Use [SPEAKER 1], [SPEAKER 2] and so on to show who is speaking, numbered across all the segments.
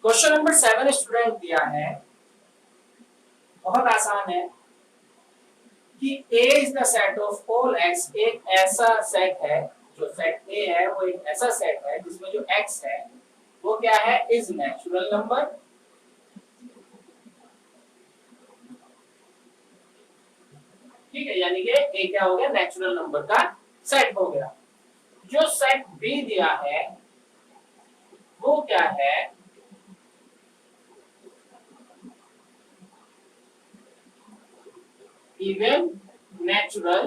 [SPEAKER 1] Question number 7 student दिया है, बहुत आसान है कि A is the set of all x। एक ऐसा सेट है, जो सेट A है वो एक ऐसा सेट है जिसमें जो x है वो क्या है, इज नेचुरल नंबर। ठीक है, यानी कि A क्या हो गया, नेचुरल नंबर का सेट हो गया। जो सेट B दिया है वो क्या है, इवन नेचुरल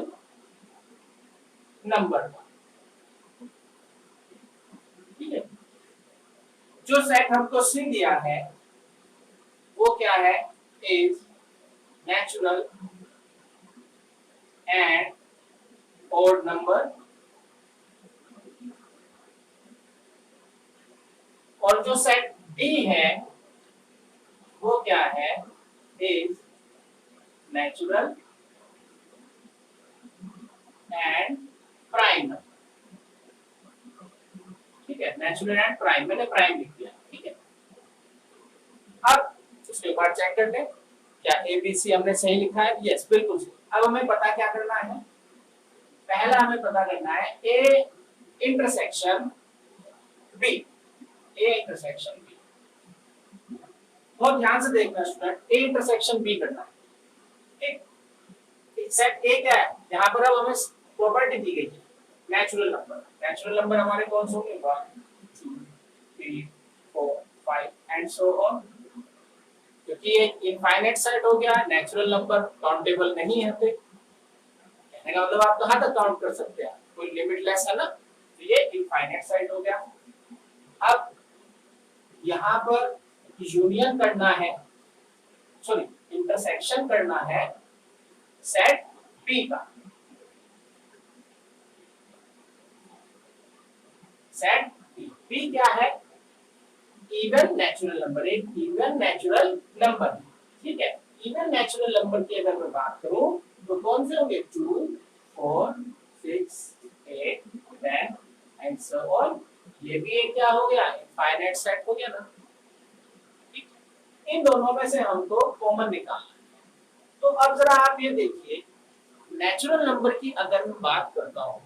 [SPEAKER 1] नंबर। ठीक है, जो सेट हमको C दिया है वो क्या है, is natural and odd number. और जो सेट D है वो क्या है, इज नेचुरल एंड प्राइम। ठीक है, नेचुरल एंड प्राइम, मैंने प्राइम लिख दिया। ठीक है, अब उसके बाद चेक कर ले क्या ए बी सी हमने सही लिखा है। यस, बिल्कुल सही। अब हमें पता क्या करना है, पहला हमें पता करना है A intersection B. A intersection B, बहुत ध्यान से देखना स्टूडेंट, ए इंटरसेक्शन बी करना है। ठीक, सेट ए क्या है, यहाँ पर अब हमें प्रॉपर्टी दी गई है नेचुरल नंबर। नेचुरल नंबर हमारे कौन से होंगे, 1 2 3 4 5 एंड सो ऑन। क्योंकि ये इनफाइनाइट सेट हो गया, नेचुरल नंबर काउंटेबल नहीं है, कहने का मतलब आप कहां तक काउंट कर सकते हैं, कोई लिमिटलेस है ना, तो ये इनफाइनाइट सेट हो गया। अब यहाँ पर यूनियन करना है, सॉरी इंटरसेक्शन करना है सेट बी का। सेट बी क्या है, इवन नेचुरल नंबर, एक इवन नेचुरल नंबर। ठीक है, इवन नेचुरल नंबर की अगर मैं बात करूं तो कौन से होंगे, 2 4 6 8 10 एंड सो ऑन। ये भी एक क्या हो गया, इनफाइनाइट सेट हो गया ना। ठीक, इन दोनों में से हमको कॉमन निकालना है। तो अब जरा आप ये देखिए, नेचुरल नंबर की अगर मैं बात करता हूं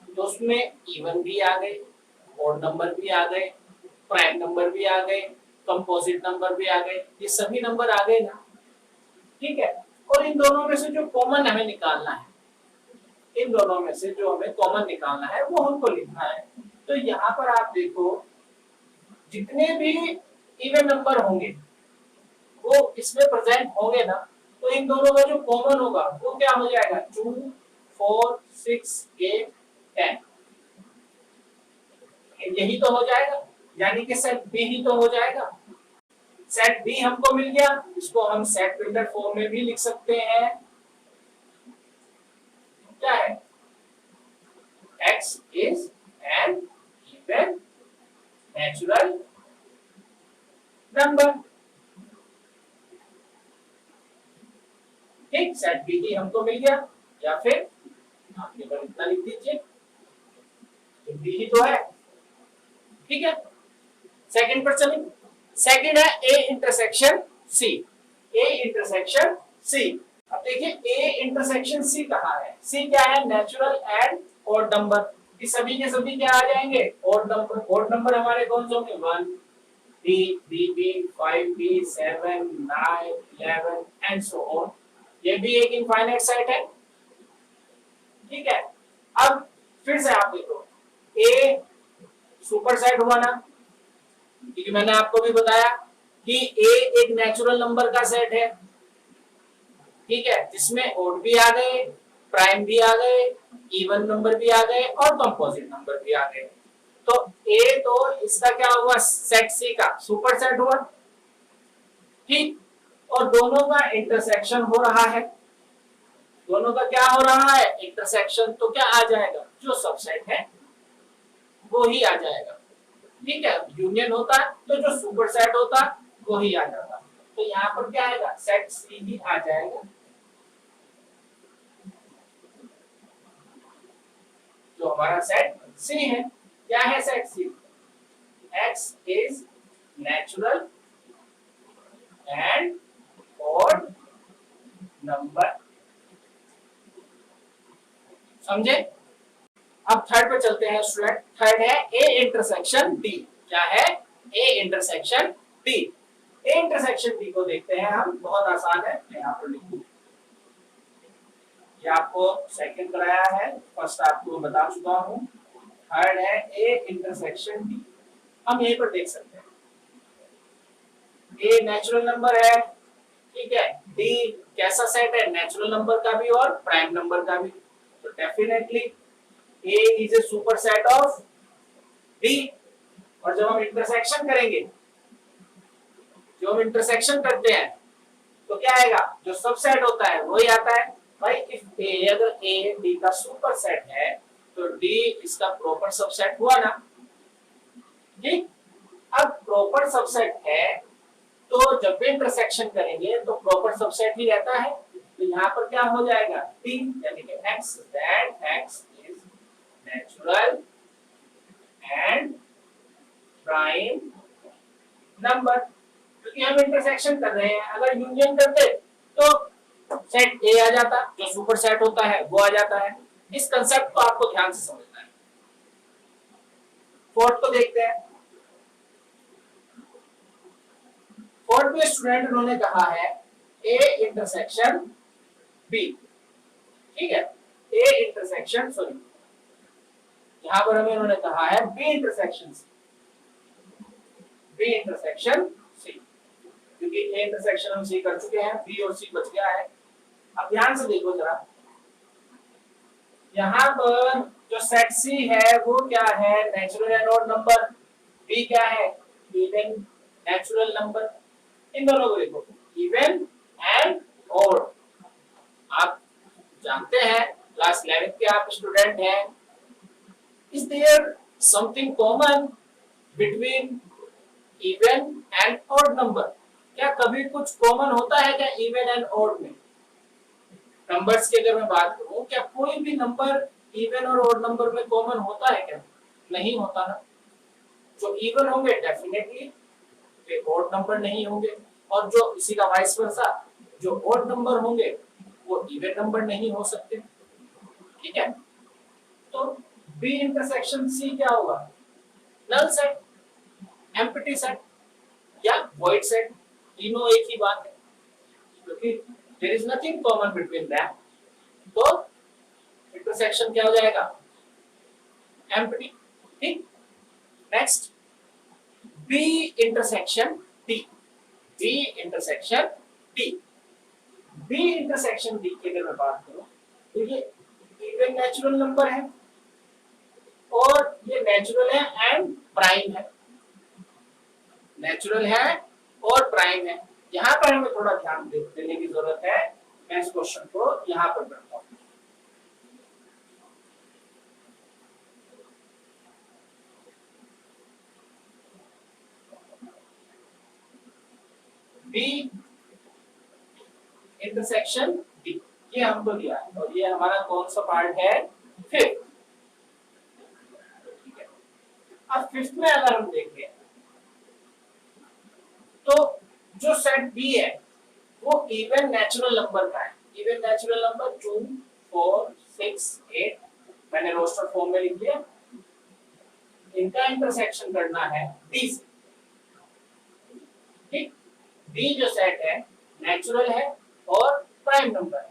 [SPEAKER 1] तो उसमें इवन भी आ गए, ऑड नंबर भी आ गए, प्राइम नंबर भी आ गए, कंपोजिट नंबर भी आ गए, ये सभी नंबर आ गए ना। ठीक है, और इन दोनों में से जो कॉमन हमें निकालना है, इन दोनों में से जो हमें कॉमन निकालना है वो हमको लिखना है। तो यहाँ पर आप देखो, जितने भी इवन नंबर होंगे वो इसमें प्रेजेंट होंगे ना, तो इन दोनों का जो कॉमन होगा वो क्या हो जाएगा, 2 4 6 8 10। यही तो हो जाएगा, यानी कि सेट बी ही तो हो जाएगा। सेट बी हमको मिल गया, इसको हम सेट बिल्डर फॉर्म में भी लिख सकते हैं। क्या है, x is an even natural number। ठीक, सेट बी ही हमको मिल गया, या फिर आप केवल इतना लिख दीजिए, बी ही तो है। ठीक है, सेकंड पर चलें। सेकंड है A intersection C. A intersection C, अब देखिए ए इंटरसेक्शन सी कहाँ है, सी क्या है, नेचुरल एंड ऑड नंबर। ये सभी के सभी क्या आ जाएंगे, ऑड नंबर। ऑड नंबर हमारे कौन से होंगे, 1 3 5 7 9 11 एंड सो ऑन। ये भी एक इनफाइनाइट सेट है। ठीक है, अब फिर से आप देखो, ए सुपर सेट हुआ ना, क्योंकि मैंने आपको भी बताया कि ए एक नेचुरल नंबर का सेट है। ठीक है, जिसमें ओड भी आ गए, प्राइम भी आ गए, इवन नंबर भी आ गए और कंपोजिट नंबर भी आ गए। तो ए तो इसका क्या हुआ, सेट सी का सुपर सेट हुआ। ठीक, और दोनों का इंटरसेक्शन हो रहा है, दोनों का क्या हो रहा है, इंटरसेक्शन। तो क्या आ जाएगा, जो सबसेट है वो ही आ जाएगा। ठीक है, यूनियन होता तो जो सुपर सेट होता वो ही आ जाता। तो यहाँ पर क्या आएगा, सेट सी ही आ जाएगा। जो हमारा सेट सी है, क्या है set C, x is natural and odd number. समझे? अब थर्ड पे चलते हैं स्टूडेंट। थर्ड है ए इंटरसेक्शन डी। क्या है? A intersection D. A intersection D को देखते हैं हम, बहुत आसान है, मैं यहाँ पर लिखूं। ये आपको सेकंड कराया है, फर्स्ट आपको बता चुका हूं। थर्ड है ए इंटरसेक्शन डी। हम यहीं पर देख सकते हैं, ए नेचुरल नंबर है, ठीक है। डी कैसा सेट है? नेचुरल नंबर का भी और प्राइम नंबर का भी। तो definitely A is a super set of D. और जब हम इंटरसेक्शन करेंगे, जो हम इंटरसेक्शन करते हैं तो क्या आएगा? जो सबसेट होता है वही आता है। भाई इफ ए, अगर ए डी का सुपर सेट है तो डी इसका प्रॉपर सबसेट हुआ ना। ठीक, अब प्रॉपर सबसेट है तो जब भी इंटरसेक्शन करेंगे तो प्रॉपर सबसेट ही रहता है। तो यहाँ पर क्या हो जाएगा? टी, यानी कि x, that x is natural and prime number। क्योंकि हम इंटरसेक्शन कर रहे हैं, अगर यूनियन करते तो सेट ए आ जाता, जो सुपर सेट होता है वो आ जाता है। इस कंसेप्ट को आपको ध्यान से समझना है। फोर्थ को देखते हैं। फोर्थ में स्टूडेंट उन्होंने कहा है ए इंटरसेक्शन बी। ठीक है, ए इंटरसेक्शन, सॉरी यहां पर हमें उन्होंने कहा है B intersection C. B intersection C, क्योंकि ए इंटरसेक्शन हम सी कर चुके हैं, बी और सी बच गया है। अब ध्यान से देखो जरा, यहां पर जो सेट सी है वो क्या है? Natural and odd number. B क्या है? Even natural number. इन दोनों को देखो, इवन एंड ऑड। आप जानते हैं, क्लास 11 के आप स्टूडेंट हैं। Is there something common between even and odd number? क्या कभी कुछ कॉमन होता है क्या इवन एंड ऑड में? नंबर्स की अगर मैं बात करूं, क्या कोई भी नंबर इवन और ऑड नंबर में कॉमन होता है क्या? नहीं होता ना। जो इवन होंगे डेफिनेटली वे ऑड नंबर नहीं होंगे, और जो इसी का वाइस वर्सा, जो ऑड नंबर होंगे वो इवन नंबर नहीं हो सकते। ठीक है, तो बी इंटरसेक्शन सी क्या होगा? नल सेट, एम्प्टी सेट या वॉइड सेट, तीनों एक ही बात है, क्योंकि there is nothing common between them. तो इंटरसेक्शन क्या हो जाएगा? एम्प्टी। ठीक, next B intersection D. B intersection D. B intersection D की अगर मैं बात करूं तो ये इवन नेचुरल नंबर है और ये नेचुरल है एंड प्राइम है। नेचुरल है और प्राइम है। यहां पर हमें थोड़ा ध्यान देने की जरूरत है। मैं इस क्वेश्चन को यहां पर करता हूं। बी इंटरसेक्शन डी, ये हमको दिया है और ये हमारा कौन सा पार्ट है? फिफ्थ। ठीक है, अब फिफ्थ में अगर हम देखें तो जो सेट बी है वो इवन नेचुरल नंबर का है। इवन नेचुरल नंबर 2, 4, 6, 8 मैंने रोस्टर फॉर्म में लिख दिया। इनका इंटरसेक्शन करना है डी से। ठीक, डी जो सेट है नेचुरल है और प्राइम नंबर है।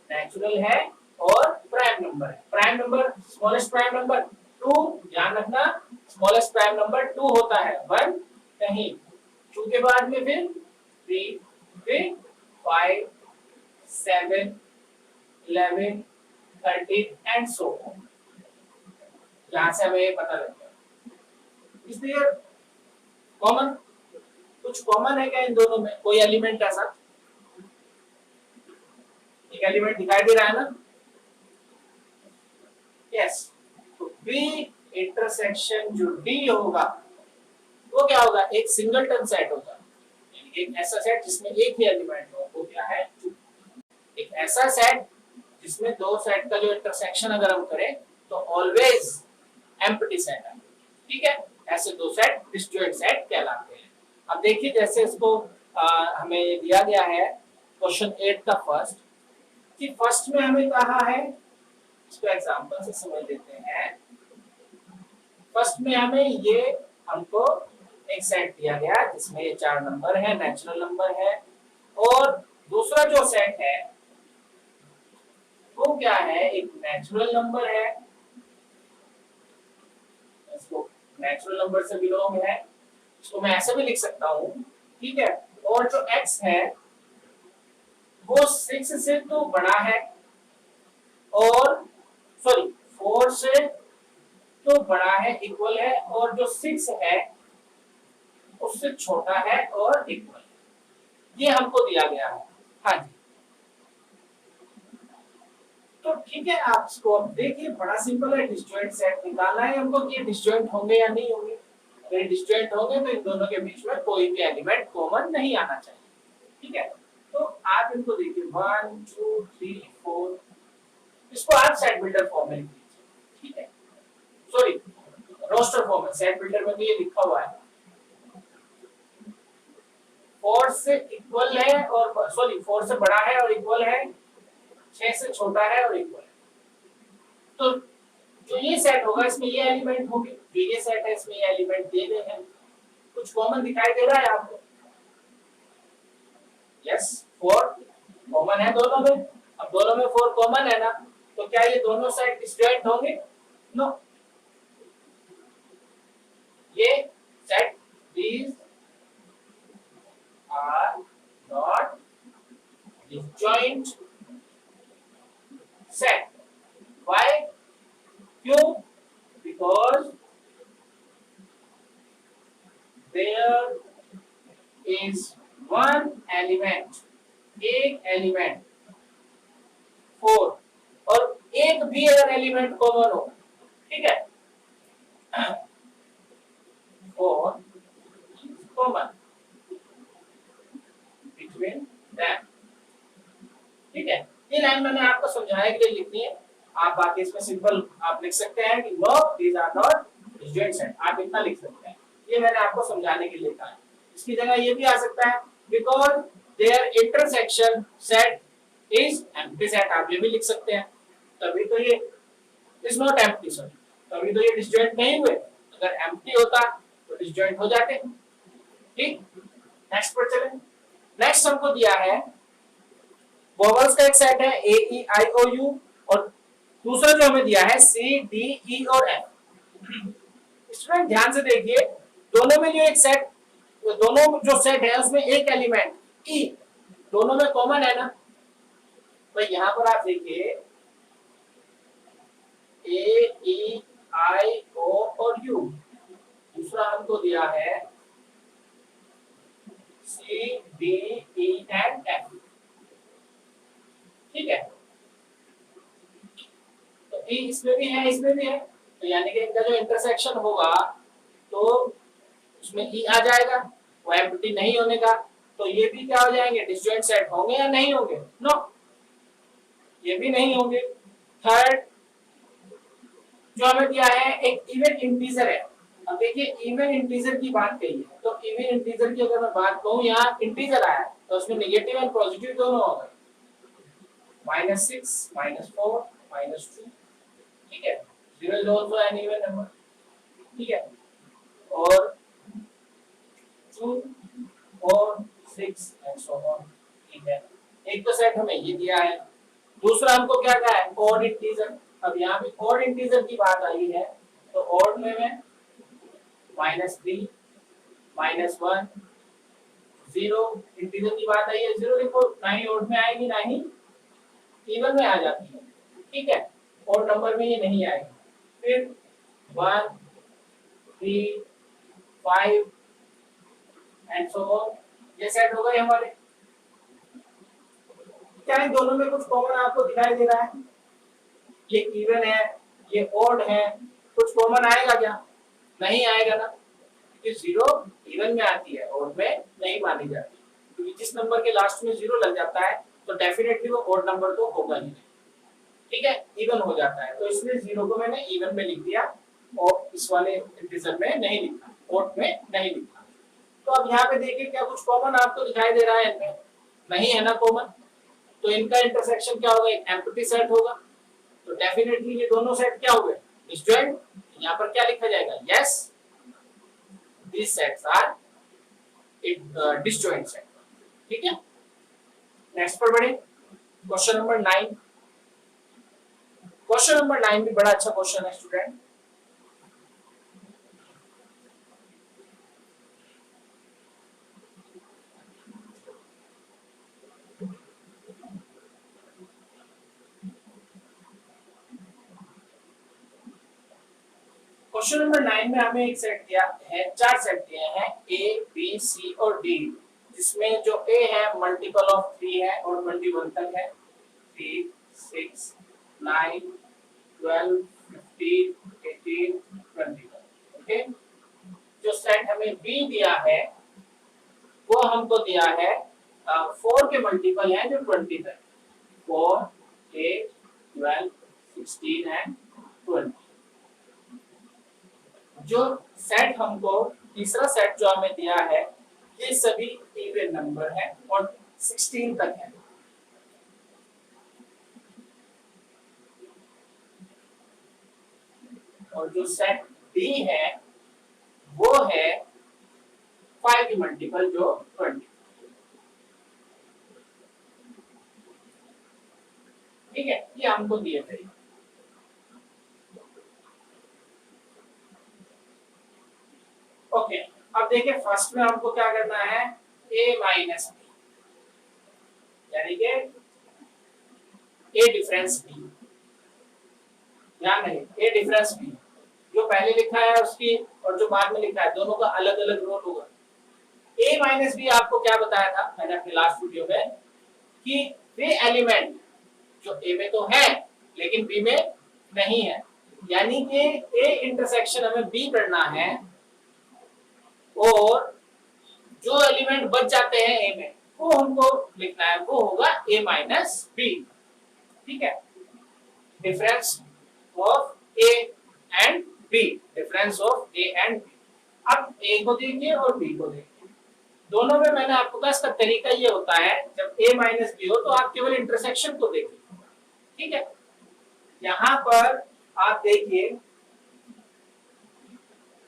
[SPEAKER 1] नेचुरल है और प्राइम नंबर है। Prime number, smallest prime number 2, ध्यान रखना स्मॉलेस्ट प्राइम नंबर 2 होता है, 1 नहीं। 2 के बाद में फिर 3, फिर 5, 7, 11, 13 एंड सो ऑन। यहां से हमें पता लग गया। इसलिए कॉमन, कुछ कॉमन है क्या इन दोनों में? कोई एलिमेंट ऐसा? एक एलिमेंट दिखाई दे रहा है ना? यस। तो बी इंटरसेक्शन जो डी होगा वो क्या होगा? एक सिंगलटन सेट होगा, यानी एक ऐसा सेट जिसमें एक ही एलिमेंट हो, वो क्या है? 2। एक ऐसा सेट जिसमें दो सेट का जो इंटरसेक्शन अगर हम करें तो ऑलवेज एम्प्टी सेट है। ठीक है, ऐसे दो सेट डिसजॉइंट सेट कहलाते हैं। अब देखिए जैसे इसको हमें ये दिया गया है क्वेश्चन 8 का फर्स्ट, कि फर्स्ट में हमें कहा है, इसको एग्जांपल से समझ लेते हैं। फर्स्ट में हमें ये हमको एक सेट दिया गया जिसमें ये 4 नंबर है, नेचुरल नंबर है, और दूसरा जो सेट है वो क्या है, एक नेचुरल नंबर है, इसको नेचुरल नंबर से बिलोंग है, इसको मैं ऐसे भी लिख सकता हूं, ठीक है। और जो x है वो 6 से तो बड़ा है, और सॉरी 4 से तो बड़ा है, इक्वल है, और जो 6 है उससे छोटा है और इक्वल, ये हमको दिया गया है। हाँ जी, तो ठीक है, आप इसको अब देखिए, बड़ा सिंपल है, डिस्जॉइंट सेट निकालना है हमको कि ये डिस्जॉइंट होंगे या नहीं होंगे। अगर डिस्जॉइंट होंगे तो इन दोनों के बीच में कोई भी एलिमेंट कॉमन नहीं आना चाहिए, ठीक है। तो आप इनको देखिए 1 2 3 4, इसको आप सेट बिल्डर फॉर्म में लिख लीजिए, ठीक है, सॉरी रोस्टर फॉर्म में, सेट बिल्डर में तो ये लिखा हुआ है 4 से इक्वल है, और सॉरी 4 से बड़ा है और इक्वल है, 6 से छोटा है और इक्वल है। तो जो ये सेट होगा इसमें ये एलिमेंट होंगे, जो ये सेट है इसमें ये एलिमेंट दे गए हैं। कुछ कॉमन दिखाई दे रहा है आपको? यस, 4 कॉमन है दोनों में। अब दोनों में 4 कॉमन है ना, तो क्या ये दोनों सेट डिस्जॉइंट होंगे? नो, ये set these are not disjoint set. Why? क्यों? Because there is one element, एक एलिमेंट 4, और एक भी अगर एलिमेंट कॉमन हो, ठीक है, 4 कॉमन बिटवीन देम, ठीक है। ये लाइन मैंने आपको समझाने के लिए लिखनी है, आप बाकी इसमें सिंपल आप लिख सकते हैं कि no these are not disjoint set, आप इतना लिख सकते हैं, ये मैंने आपको समझाने के लिए कहा है। इसकी जगह ये भी आ सकता है because their intersection set is empty set, आप ये भी लिख सकते हैं, तभी तो ये इज नॉट एम्प्टी, सॉरी तभी तो ये डिस्जॉइंट नहीं हुए, अगर एम्प्टी होता तो डिस्जॉइंट हो जाते, ठीक। नेक्स्ट पर चलें। नेक्स्ट हमको दिया है वोवेल्स का एक सेट है ए ई आई ओ यू, और दूसरा जो हमें दिया है सी डी ई और एफ। इसमें ध्यान से देखिए, दोनों में जो एक सेट, दोनों जो सेट है उसमें एक एलिमेंट ई दोनों में कॉमन है ना, तो यहां पर आप देखिए ए ई आई ओ और यू, दूसरा हमको दिया है C D E and F, ठीक है। तो ई इसमें भी है इसमें भी है, तो यानी कि इनका जो इंटरसेक्शन होगा तो उसमें ई आ जाएगा, वो एम्प्टी नहीं होने का, तो ये भी क्या हो जाएंगे, डिस्जॉइंट सेट होंगे या नहीं होंगे? नो, ये भी नहीं होंगे। थर्ड जो हमें दिया है एक इवन इंटीजर है। अब देखिए इवन इंटीजर की बात कही है, तो इवन इंटीजर की अगर मैं बात कहूं, यहाँ इंटीजर आया है तो उसमें नेगेटिव एंड पॉजिटिव दोनों हो गए, -6 -4 -2, ठीक है। 0 is also an even number, ठीक है, और 2 4 6 and so on, ठीक है। एक तो सेट हमें ये दिया है, दूसरा हमको क्या कहा है, ऑड इंटीजर। अब यहाँ पे ऑड इंटीजर की बात आई है, तो ऑड में मैं -3 -1 0 इंटीजर की बात आई है, 0 देखो ना ही ऑड में आएगी ना ही इवन में आ जाती है, ठीक है, ऑड नंबर में ये नहीं आएगी। फिर 1 3 5 एंड सो ऑन, ये सेट हो गए हमारे। क्या इन दोनों में कुछ कॉमन आपको दिखाई दे रहा है? ये इवन है, ये ऑड है, कुछ कॉमन आएगा क्या? नहीं आएगा ना, क्योंकि 0 इवन में आती है, ऑड में नहीं मानी जाती, क्योंकि जिस नंबर के लास्ट में 0 लग जाता है तो डेफिनेटली वो ऑड नंबर तो होगा ही नहीं, ठीक है, इवन हो जाता है। तो इसलिए 0 को मैंने इवन में लिख दिया और इस वाले इंटीजर में नहीं लिखा, ऑड में नहीं लिखा। तो अब यहाँ पे देखिए क्या कुछ कॉमन आपको दिखाई दे रहा है इनमें? नहीं है ना कॉमन, तो इनका इंटरसेक्शन क्या होगा? एक एम्प्टी सेट होगा। तो डेफिनेटली ये दोनों सेट क्या हो गए? डिसजॉइंट। यहाँ पर क्या लिखा जाएगा? Yes, these sets are disjoint set। ठीक है, नेक्स्ट पर बढ़े। Question number 9। क्वेश्चन नंबर 9 भी बड़ा अच्छा क्वेश्चन है स्टूडेंट। क्वेश्चन नंबर 9 में हमें एक सेट दिया है, चार सेट दिए हैं ए, बी, सी और डी, जिसमें जो ए है मल्टीपल ऑफ 3 है और 21 तक है। 3, 6, 9, 12, 15, 18, 21। ओके, जो सेट हमें बी दिया है वो हमको दिया है 4 के मल्टीपल है जो 20 तक। 4, 8, 12, 16 एंड 20। जो सेट हमको तीसरा सेट जो हमें दिया है ये सभी इवन नंबर है और 16 तक है। और जो सेट डी है वो है 5 की मल्टीपल जो 20। ठीक है, ये हमको दिए थे। ओके, अब देखिए फर्स्ट में हमको क्या करना है? a माइनस बी, यानी कि a डिफरेंस b। ध्यान रहे, a डिफरेंस b, जो पहले लिखा है उसकी और जो बाद में लिखा है दोनों का अलग अलग रोल होगा। a माइनस बी आपको क्या बताया था मैंने अपने लास्ट वीडियो में कि वे एलिमेंट जो a में तो है लेकिन b में नहीं है, यानी कि a इंटरसेक्शन हमें b करना है और जो एलिमेंट बच जाते हैं a में वो हमको लिखना है, वो होगा a माइनस बी। ठीक है, difference of a and b, difference of a and b। अब a को देखिए और b को देखिए, दोनों में मैंने आपको कहा इसका तरीका ये होता है जब a माइनस बी हो तो आप केवल इंटरसेक्शन को देखिए। ठीक है, यहां पर आप देखिए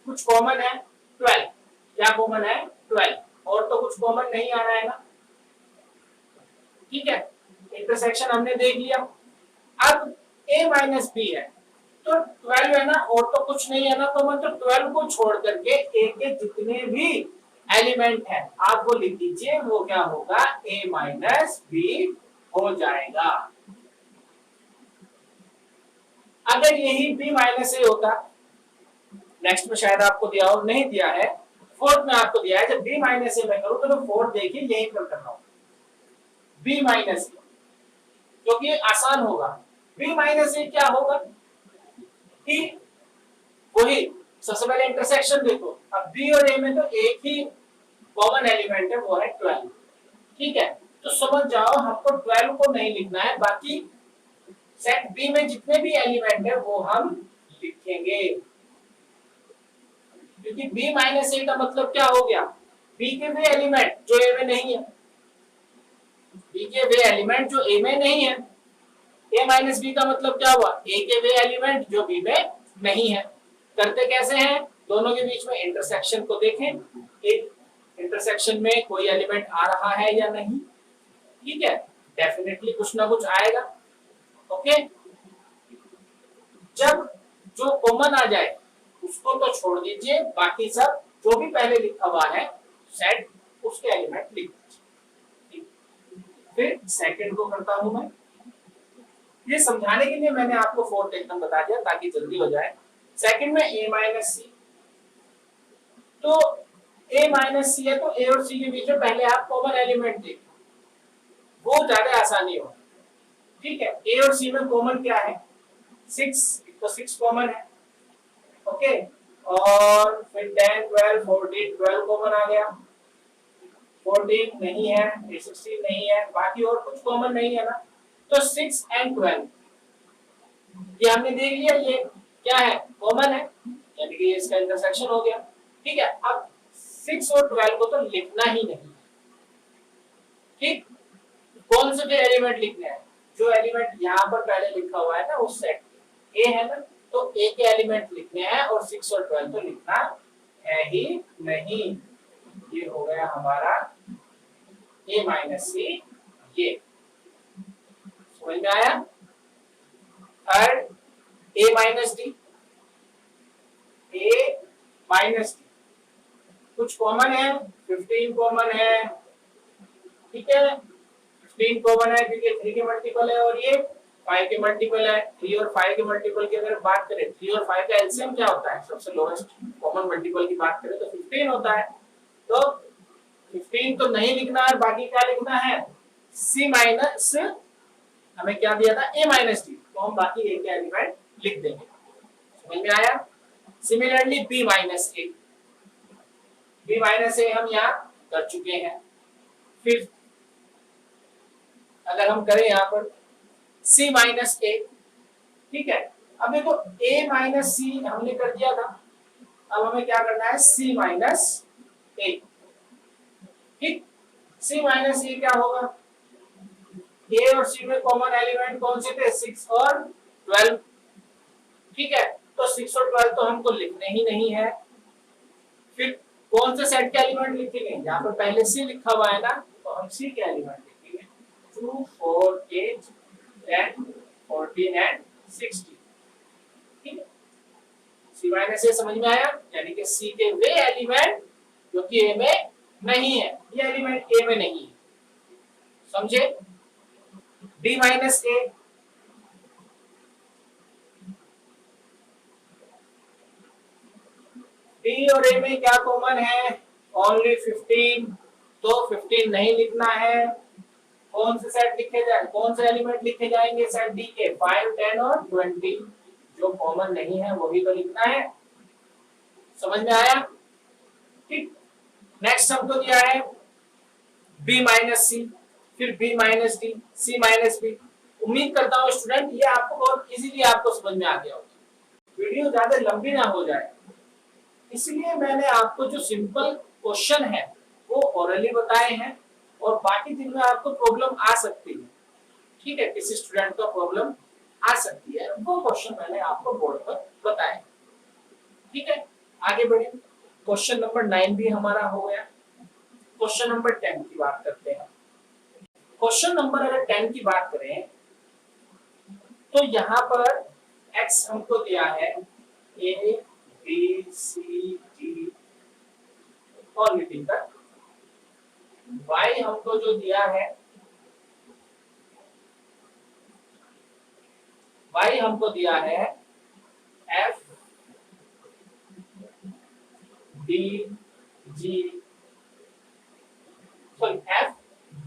[SPEAKER 1] कुछ कॉमन है 12। क्या कॉमन है? 12, और तो कुछ कॉमन नहीं आ रहा है ना। ठीक है, इंटरसेक्शन हमने देख लिया। अब a माइनस बी है तो 12 है ना, और तो कुछ नहीं है ना कॉमन, तो 12 को छोड़ करके a के जितने भी एलिमेंट हैं आप वो लिख दीजिए, वो क्या होगा? a माइनस बी हो जाएगा। अगर यही b माइनस ए होता, नेक्स्ट में शायद आपको दिया हो, नहीं दिया है, फोर्थ में आपको दिया है, जब b माइनस ए मैं करूं तो फोर्थ देखिए यहीं पर कर रहा हूं b माइनस ए, क्योंकि आसान होगा। b माइनस ए क्या होगा कि वही सबसे पहले इंटरसेक्शन देखो, अब b और a में तो एक ही कॉमन एलिमेंट है वो है 12। ठीक है, तो समझ जाओ हमको 12 को नहीं लिखना है, बाकी सेट b में जितने भी एलिमेंट है वो हम लिखेंगे, क्योंकि b माइनस ए का मतलब क्या हो गया? b के वे एलिमेंट जो a में नहीं है, b के वे एलिमेंट जो a में नहीं है। a माइनस बी का मतलब क्या हुआ? a के वे एलिमेंट जो b में नहीं है। करते कैसे हैं? दोनों के बीच में इंटरसेक्शन को देखें, एक इंटरसेक्शन में कोई एलिमेंट आ रहा है या नहीं। ठीक है, डेफिनेटली कुछ ना कुछ आएगा। ओके, जब जो कॉमन आ जाए उसको तो छोड़ दीजिए, बाकी सब जो भी पहले लिखा हुआ है सेट उसके एलिमेंट लिख दीजिए। फिर सेकंड को करता हूं मैं, ये समझाने के लिए मैंने आपको फोर्थ एकदम बता दिया ताकि जल्दी हो जाए। सेकंड में a माइनस सी, तो a माइनस सी है तो a और c के बीच में पहले आप कॉमन एलिमेंट देखिए, वो ज्यादा आसानी हो। ठीक है, a और c में कॉमन क्या है? 6, तो 6 कॉमन है। ओके, और फिर 10, 12, 14, 12 कॉमन आ गया, 14 नहीं है, 16 नहीं है, बाकी और कुछ कॉमन नहीं है ना, तो 6 एंड 12 ये हमने देख लिया, ये क्या है? कॉमन है, यानी कि इसका इंटरसेक्शन हो गया। ठीक है, अब 6 और 12 को तो लिखना ही नहीं। ठीक, कौन से एलिमेंट लिखने हैं? जो एलिमेंट यहाँ पर पहले लिखा हुआ है ना उस सेट ए है ना, तो ए के एलिमेंट लिखने हैं और 6 और 12 तो लिखना है ही नहीं। ये हो गया हमारा a माइनस सी। ये समझ में आया? Third a minus D, a minus D कुछ कॉमन है, 15 कॉमन है, ठीक है, 15 कॉमन है क्योंकि 3 के मल्टीपल है और ये 5 के मल्टीपल है। 3 और 5 के मल्टीपल की अगर बात करें, 3 और 5 का एलसीएम क्या होता है? सबसे लोएस्ट कॉमन मल्टीपल की बात करें तो 15 होता है। तो 15 तो नहीं लिखना है, बाकी क्या लिखना है? c माइनस, हमें क्या दिया था? a माइनस डी, तो हम बाकी a के एलिमेंट लिख देंगे। समझ में आया? Similarly b minus a, b minus a हम यहाँ कर चुके हैं। फिर अगर हम करें यहाँ पर c माइनस a, ठीक है, अब देखो a माइनस सी हमने कर दिया था, अब हमें क्या करना है? c minus a। ठीक, c माइनस a क्या होगा? a और c में कॉमन एलिमेंट कौन से थे? 6 और 12। ठीक है, तो 6 और 12 तो हमको लिखने ही नहीं है। फिर कौन से सेट के एलिमेंट लिखेंगे? यहाँ पर पहले c लिखा हुआ है ना, तो हम c के एलिमेंट लिखेंगे। 2 4 8 10 14 एंड 16। ठीक है, c माइनस a समझ में आया? यानी कि c के वे एलिमेंट जो कि a में नहीं है, ये एलिमेंट a में नहीं है। समझे? d माइनस a, d और a में क्या कॉमन है? ओनली 15, तो 15 नहीं लिखना है। कौन से सेट लिखे जाए, कौन से एलिमेंट लिखे जाएंगे सेट डी के? 5 10 और 20, जो कॉमन नहीं है वही तो लिखना है। समझ में आया? ठीक, नेक्स्ट हमको दिया है b माइनस सी, फिर b minus D, c minus B. उम्मीद करता हूँ स्टूडेंट ये आपको बहुत इजीली आपको समझ में आ गया होगा। वीडियो ज्यादा लंबी ना हो जाए, इसलिए मैंने आपको जो सिंपल क्वेश्चन है वो ओरली बताए हैं, और बाकी दिन में आपको प्रॉब्लम आ सकती है। ठीक है, किसी स्टूडेंट का प्रॉब्लम आ सकती है, वो क्वेश्चन मैंने आपको बोर्ड पर बताए। ठीक है, आगे बढ़े। क्वेश्चन नंबर 9 भी हमारा हो गया। क्वेश्चन नंबर 10 की बात करते हैं। क्वेश्चन नंबर अगर 10 की बात करें तो यहाँ पर x हमको दिया है a b c d और मीटिंग तक, y हमको जो दिया है, y हमको दिया है f d g, sorry f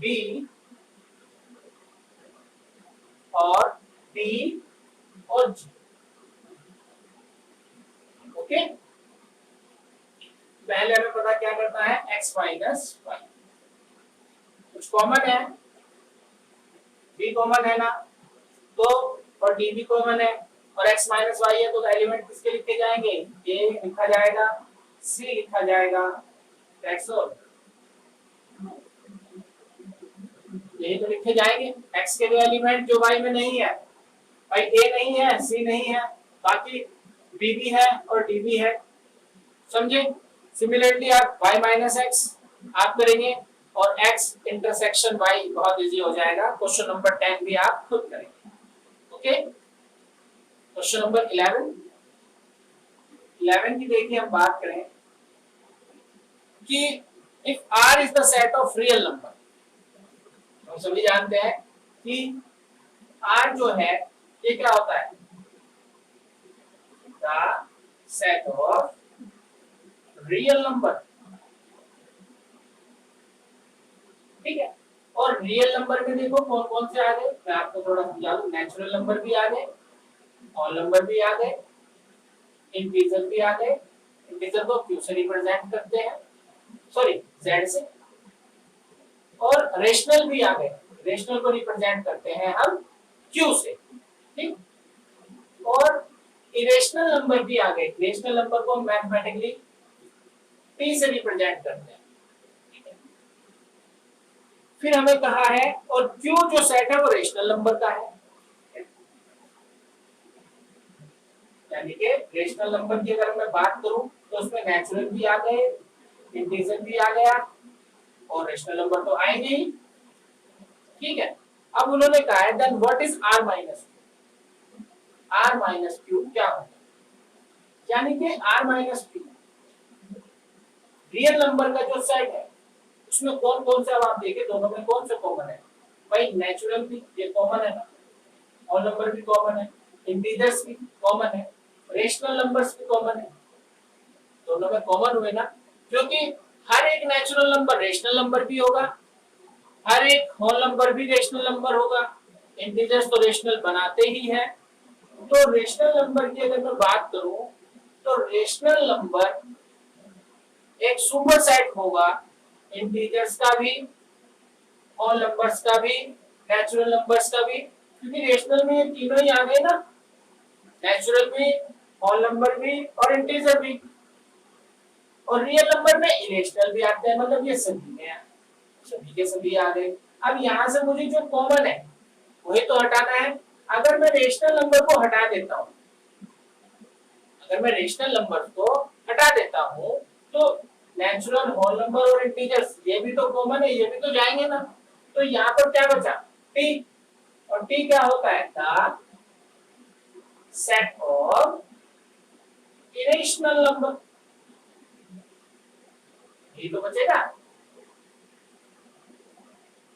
[SPEAKER 1] b और d और g। ओके, पहले हमें पता क्या करता है? x माइनस y, कुछ कॉमन है, b कॉमन है ना, तो और d भी कॉमन है और x माइनस y है, तो एलिमेंट किसके लिखे जाएंगे? a लिखा जाएगा, c लिखा जाएगा, x और यही तो लिखे जाएंगे। x के लिए एलिमेंट जो y में नहीं है, भाई a नहीं है, c नहीं है, बाकी b भी है और d भी है। समझे? सिमिलरली आप y माइनस x आप करेंगे और x इंटरसेक्शन y बहुत इजी हो जाएगा। क्वेश्चन नंबर 10 भी आप खुद करेंगे। ओके, क्वेश्चन नंबर 11 की देखिए हम बात करें कि if r is the set of real number, हम सभी जानते हैं कि r जो है ये क्या होता है? The set of real number. ठीक है, और रियल नंबर में देखो कौन कौन से आ गए, मैं आपको थोड़ा समझा दूं। नेचुरल नंबर भी आ गए, ऑल नंबर भी आ गए, इंटीजर भी आ गए। इंटीजर को क्यू से रिप्रेजेंट करते हैं, सॉरी जेड से, और रेशनल भी आ गए, रेशनल को रिप्रेजेंट करते हैं हम क्यू से। ठीक, और इरेशनल नंबर भी आ गए। इरेशनल नंबर को मैथमेटिकली T से रिप्रेजेंट करते हैं, ठीक है। फिर हमें कहा है और Q जो सेट है वो रेशनल नंबर का है, यानी कि रेशनल नंबर की अगर मैं बात करूं तो उसमें नेचुरल भी आ गए, इंटीजर भी आ गया और रेशनल नंबर तो आएंगे ही, ठीक है। अब उन्होंने कहा है then what is r minus Q, r minus Q क्या होगा, यानी कि r minus Q real number का जो सेट है उसमें कौन कौन से, अब आप देखें दोनों में कौन सा कॉमन है भाई, नेचुरल भी ये कॉमन है ना, होल नंबर भी कॉमन है, इंटीजर्स भी कॉमन है, रेशनल नंबर्स भी कॉमन है, दोनों में कॉमन हुए ना, क्योंकि हर एक नेचुरल नंबर रेशनल नंबर भी होगा, हर एक होल नंबर भी रेशनल नंबर होगा, इंटीजर्स तो रेशनल बनाते ही हैं। तो रेशनल नंबर की अगर मैं बात करूं तो रेशनल नंबर एक सुपर सेट होगा, इंटीजर्स का भी, होल नंबर्स का भी, नेचुरल नंबर्स का भी, क्योंकि रेशनल में ये तीनों ही आ गए ना, नेचुरल भी, होल नंबर भी और इंटीजर भी, और रियल नंबर में इरेशनल भी आते हैं, मतलब ये सभी में सभी के सभी आ गए। अब यहाँ से मुझे जो कॉमन है वही तो हटाना है। अगर मैं रेशनल नंबर को हटा देता हूँ, अगर मैं रेशनल नंबर को हटा देता हूँ तो नेचुरल, होल नंबर और इंटीजर्स ये भी तो कॉमन है, ये भी तो जाएंगे ना, तो यहाँ पर क्या बचा टी, और टी क्या होता है the set of irrational number, ये तो बचेगा।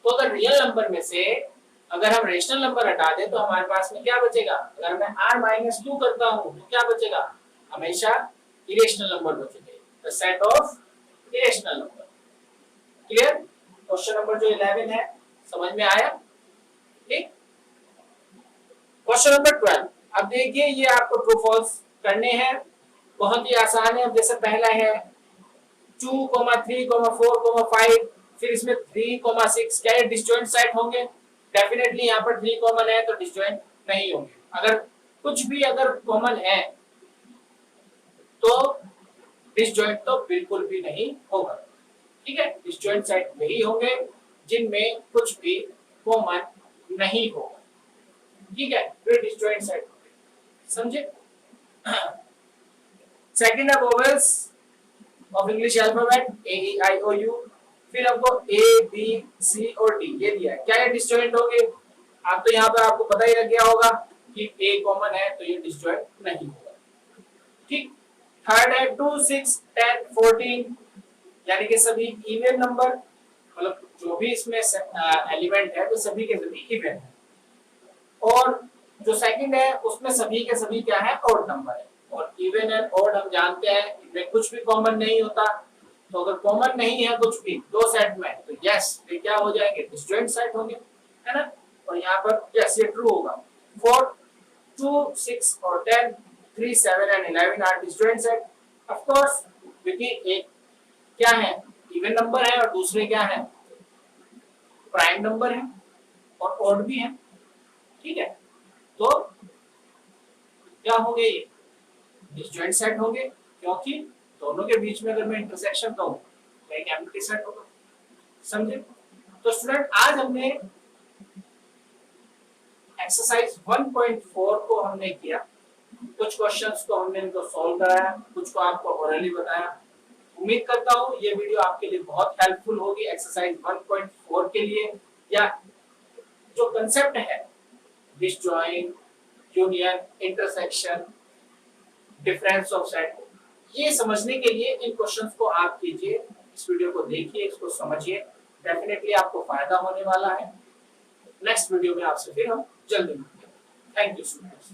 [SPEAKER 1] तो अगर रियल नंबर में से अगर हम रेशनल नंबर हटा दें तो हमारे पास में क्या बचेगा, अगर मैं r माइनस क्यू करता हूं तो क्या बचेगा, हमेशा इरेशनल नंबर बचेंगे, the set of irrational number. Clear? Question number जो 11 है समझ में आया, ठीक। क्वेश्चन नंबर 12, अब देखिए ये आपको ट्रू फॉल्स करने हैं, बहुत ही आसान है। अब जैसे पहला है 2, 3, 4, 5, फिर इसमें 3, 6, क्या ये डिसजॉइंट सेट होंगे? डेफिनेटली यहाँ पर 3 कॉमन है तो डिसजॉइंट नहीं होंगे। अगर कुछ भी अगर कॉमन है तो डिसजॉइंट तो बिल्कुल भी नहीं होगा, ठीक है। डिसजॉइंट सेट वही होंगे जिनमें कुछ भी कॉमन नहीं होगा, ठीक है, फिर डिसजॉइंट सेट होंगे, समझे। सेकंड है vowels of English alphabet A E I O U, फिर हमको ए बी सी और डी ये दिया है, क्या ये डिसजॉइंट होंगे? आप तो यहाँ पर आपको पता ही लग गया होगा कि ए कॉमन है तो ये डिसजॉइंट नहीं होगा, ठीक। थर्ड है 2, 6, 10, 14, यानी कि सभी इवन नंबर, मतलब जो भी इसमें एलिमेंट है तो सभी के सभी इवन है। और जो सेकंड है उसमें सभी के सभी क्या है, ऑड नंबर है, और इवन एंड ऑड हम जानते हैं इनमें कुछ भी कॉमन नहीं होता, तो अगर कॉमन नहीं है कुछ भी दो सेट में तो यस ये क्या हो जाएंगे, डिसजॉइंट सेट होंगे, है ना। और यहाँ पर यस ये ट्रू होगा। 4, 2, 6 और 10, 3, 7 and 11 are disjoint set, of course, क्योंकि एक क्या है इवन नंबर है और दूसरे क्या है प्राइम नंबर है और ऑड भी है, ठीक है। तो क्या होंगे ये डिसजॉइंट सेट होंगे, क्योंकि दोनों के बीच में अगर मैं इंटरसेक्शन कहूं तो एक एम्प्टी सेट होगा, समझे। तो स्टूडेंट आज हमने एक्सरसाइज 1.4 को हमने किया, कुछ क्वेश्चंस को हमने इनको सॉल्व कराया, कुछ को आपको ओरली बताया। उम्मीद करता हूं ये वीडियो आपके लिए बहुत हेल्पफुल होगी एक्सरसाइज 1.4 के लिए, या जो कांसेप्ट है disjoint, union, intersection, difference of set, ये समझने के लिए इन क्वेश्चंस को आप कीजिए, इस वीडियो को देखिए, इसको समझिए, डेफिनेटली आपको फायदा होने वाला है। नेक्स्ट वीडियो में आपसे फिर हम जल्दी मिलते हैं। Thank you students.